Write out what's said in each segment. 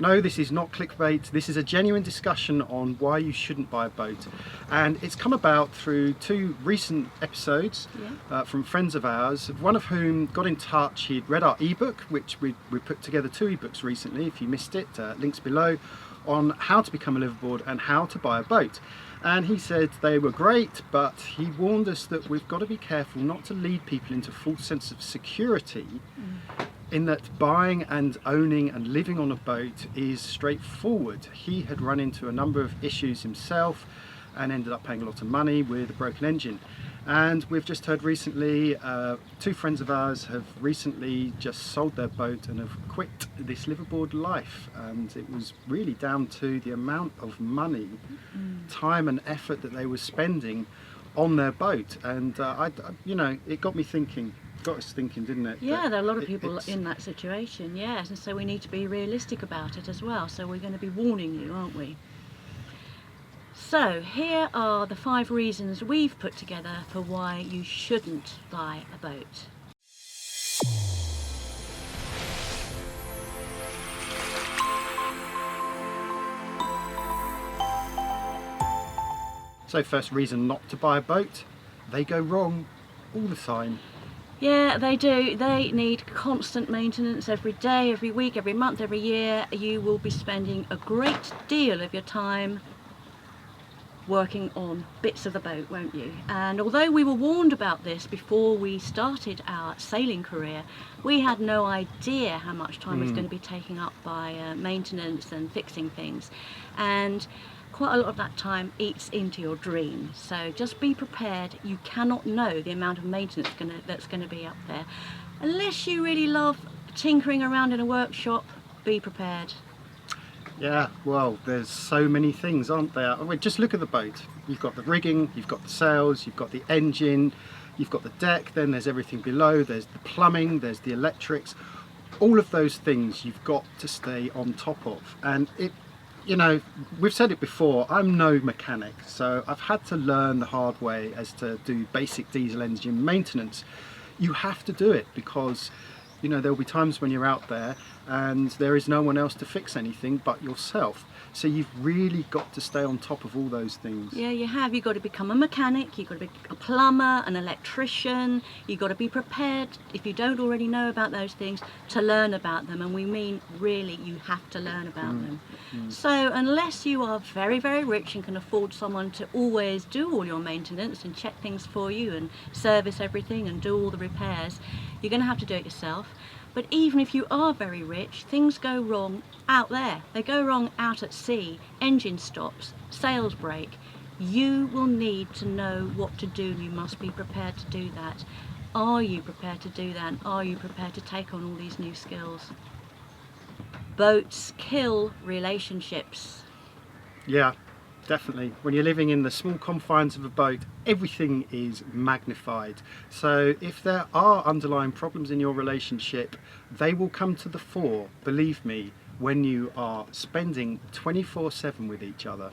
No, this is not clickbait. This is a genuine discussion on why you shouldn't buy a boat. And it's come about through 2 recent episodes from friends of ours, one of whom got in touch. He'd read our ebook, which we put together 2 ebooks recently. If you missed it, links below, on how to become a liveaboard and how to buy a boat. And he said they were great, but he warned us that we've got to be careful not to lead people into a false sense of security, in that buying and owning and living on a boat is straightforward. He had run into a number of issues himself and ended up paying a lot of money with a broken engine. And we've just heard recently, 2 friends of ours have recently just sold their boat and have quit this liveaboard life. And it was really down to the amount of money, time and effort that they were spending on their boat. And you know, it got me thinking. Got us thinking, didn't it? Yeah, there are a lot of people in that situation, yes, and so we need to be realistic about it as well. So we're going to be warning you, aren't we? So here are the 5 reasons we've put together for why you shouldn't buy a boat. So first reason not to buy a boat, they go wrong all the time. Yeah, they do. They need constant maintenance every day, every week, every month, every year. You will be spending a great deal of your time working on bits of the boat, won't you? And although we were warned about this before we started our sailing career, we had no idea how much time it's going to be taken up by maintenance and fixing things. And quite a lot of that time eats into your dream. So just be prepared. You cannot know the amount of maintenance that's going to be up there. Unless you really love tinkering around in a workshop, be prepared. Yeah, well, there's so many things, aren't there? I mean, just look at the boat. You've got the rigging, you've got the sails, you've got the engine, you've got the deck, then there's everything below, there's the plumbing, there's the electrics. All of those things you've got to stay on top of. And it, you know, we've said it before, I'm no mechanic, so I've had to learn the hard way as to do basic diesel engine maintenance. You have to do it because, you know, there'll be times when you're out there and there is no one else to fix anything but yourself. So you've really got to stay on top of all those things. Yeah, you have. You've got to become a mechanic, you've got to be a plumber, an electrician. You've got to be prepared, if you don't already know about those things, to learn about them. And we mean really, you have to learn about them. So unless you are very, very rich and can afford someone to always do all your maintenance and check things for you and service everything and do all the repairs, you're going to have to do it yourself. But even if you are very rich, things go wrong out there. They go wrong out at sea. Engine stops, sails break. You will need to know what to do. You must be prepared to do that. Are you prepared to do that? Are you prepared to take on all these new skills? Boats kill relationships. Yeah, definitely. When you're living in the small confines of a boat, everything is magnified. So if there are underlying problems in your relationship, they will come to the fore, believe me, when you are spending 24/7 with each other.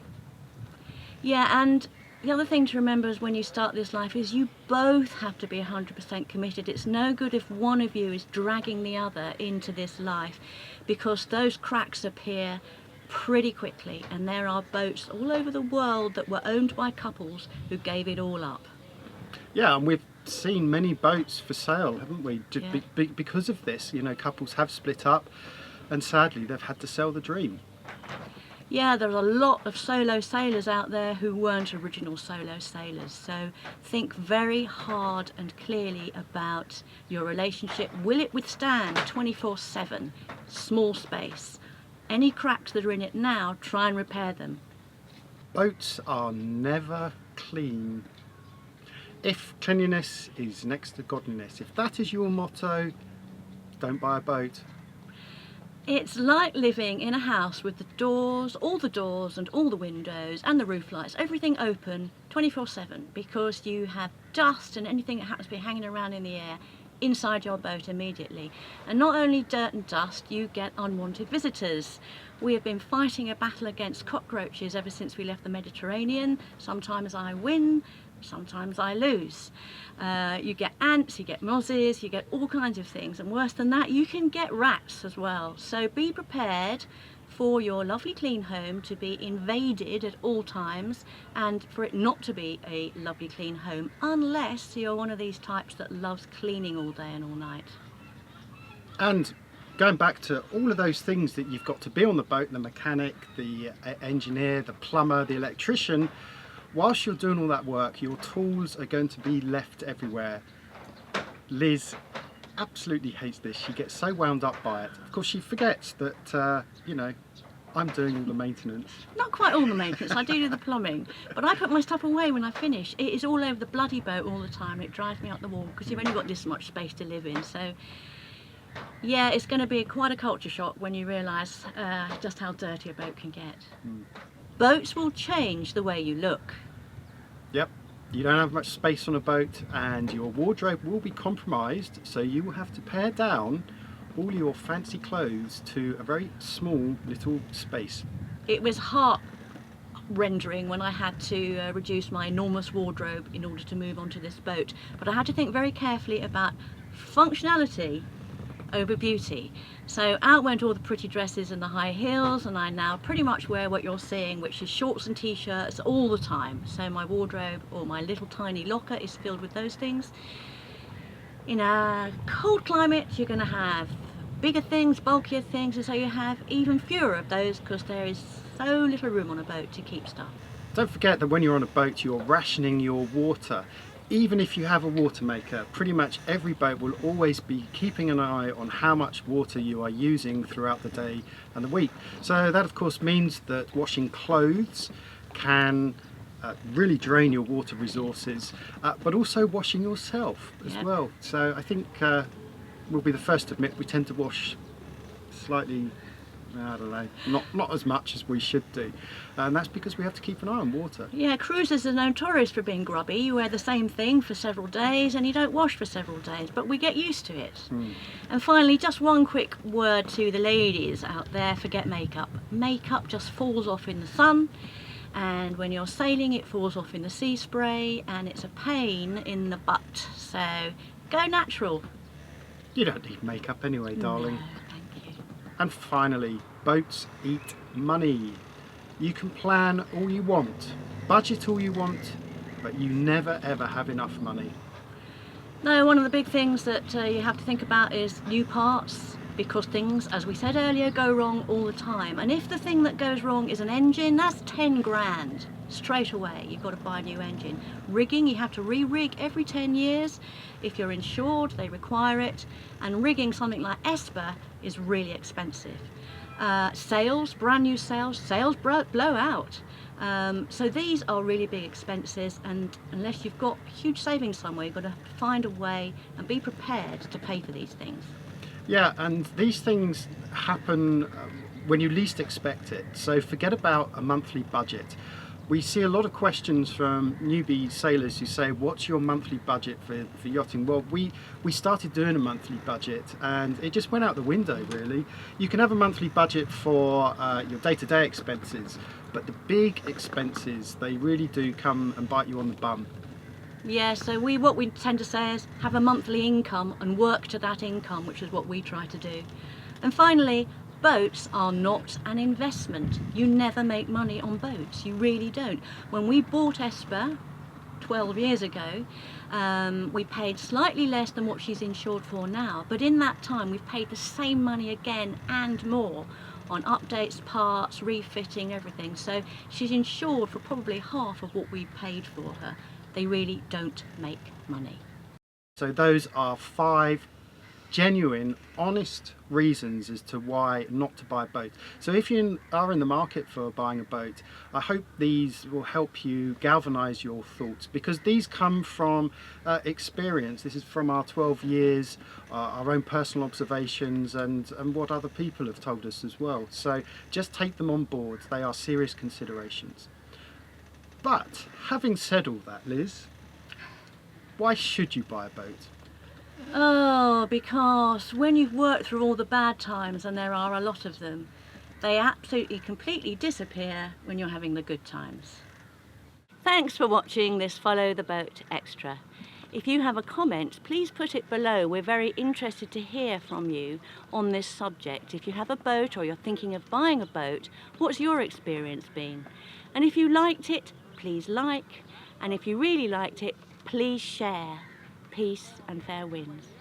Yeah, and the other thing to remember is when you start this life is you both have to be 100% committed. It's no good if one of you is dragging the other into this life, because those cracks appear pretty quickly, and there are boats all over the world that were owned by couples who gave it all up. Yeah, and we've seen many boats for sale, haven't we? Yeah. Because of this, you know, couples have split up and sadly they've had to sell the dream. Yeah, there's a lot of solo sailors out there who weren't original solo sailors, so think very hard and clearly about your relationship. Will it withstand 24/7, small space? Any cracks that are in it now, try and repair them. Boats are never clean. If cleanliness is next to godliness, if that is your motto, don't buy a boat. It's like living in a house with all the doors and all the windows and the roof lights, everything open 24/7, because you have dust and anything that happens to be hanging around in the air inside your boat immediately. And not only dirt and dust, you get unwanted visitors. We have been fighting a battle against cockroaches ever since we left the Mediterranean. Sometimes I win, sometimes I lose. You get ants, you get mozzies, you get all kinds of things, and worse than that, you can get rats as well. So be prepared for your lovely clean home to be invaded at all times, and for it not to be a lovely clean home unless you're one of these types that loves cleaning all day and all night. And going back to all of those things that you've got to be on the boat, the mechanic, the engineer, the plumber, the electrician, whilst you're doing all that work, your tools are going to be left everywhere. Liz absolutely hates this. She gets so wound up by it. Of course, she forgets that, you know, I'm doing all the maintenance. Not quite all the maintenance, I do the plumbing, but I put my stuff away when I finish. It is all over the bloody boat all the time. It drives me up the wall because you've only got this much space to live in. So yeah, it's going to be quite a culture shock when you realise just how dirty a boat can get. Boats will change the way you look. Yep, you don't have much space on a boat and your wardrobe will be compromised, so you will have to pare down all your fancy clothes to a very small little space. It was heart-rendering when I had to reduce my enormous wardrobe in order to move onto this boat, but I had to think very carefully about functionality over beauty. So out went all the pretty dresses and the high heels, and I now pretty much wear what you're seeing, which is shorts and t-shirts all the time. So my wardrobe, or my little tiny locker, is filled with those things. In a cold climate you're going to have bigger things, bulkier things, and so you have even fewer of those because there is so little room on a boat to keep stuff. Don't forget that when you're on a boat you're rationing your water. Even if you have a water maker, pretty much every boat will always be keeping an eye on how much water you are using throughout the day and the week. So that of course means that washing clothes can really drain your water resources, but also washing yourself as well. So I think we'll be the first to admit we tend to wash slightly, I don't know, not as much as we should do, and that's because we have to keep an eye on water. Yeah, cruisers are notorious for being grubby. You wear the same thing for several days and you don't wash for several days, but we get used to it. And finally, just one quick word to the ladies out there: forget makeup. Makeup just falls off in the sun, and when you're sailing it falls off in the sea spray, and it's a pain in the butt. So go natural. You don't need makeup anyway, darling. No, thank you. And finally, boats eat money. You can plan all you want, budget all you want, but you never ever have enough money. No, one of the big things that you have to think about is new parts, because things, as we said earlier, go wrong all the time. And if the thing that goes wrong is an engine, that's 10 grand straight away. You've got to buy a new engine. Rigging, you have to re-rig every 10 years. If you're insured, they require it. And rigging something like Esper is really expensive. Sails, brand new sails blow out. So these are really big expenses, and unless you've got huge savings somewhere, you've got to find a way and be prepared to pay for these things. Yeah, and these things happen when you least expect it, so forget about a monthly budget. We see a lot of questions from newbie sailors who say, what's your monthly budget for yachting? Well, we started doing a monthly budget and it just went out the window, really. You can have a monthly budget for your day-to-day expenses, but the big expenses, they really do come and bite you on the bum. Yeah, so what we tend to say is have a monthly income and work to that income, which is what we try to do. And finally, boats are not an investment. You never make money on boats, you really don't. When we bought Esper 12 years ago, we paid slightly less than what she's insured for now, but in that time we've paid the same money again and more on updates, parts, refitting, everything. So she's insured for probably half of what we paid for her. They really don't make money. So those are 5 genuine, honest reasons as to why not to buy a boat. So if you are in the market for buying a boat, I hope these will help you galvanize your thoughts, because these come from experience. This is from our 12 years, our own personal observations, and what other people have told us as well. So just take them on board. They are serious considerations. But having said all that, Liz, why should you buy a boat? Oh, because when you've worked through all the bad times, and there are a lot of them, they absolutely completely disappear when you're having the good times. Thanks for watching this Follow the Boat Extra. If you have a comment, please put it below. We're very interested to hear from you on this subject. If you have a boat or you're thinking of buying a boat, what's your experience been? And if you liked it, please like. And if you really liked it, please share. Peace and fair winds.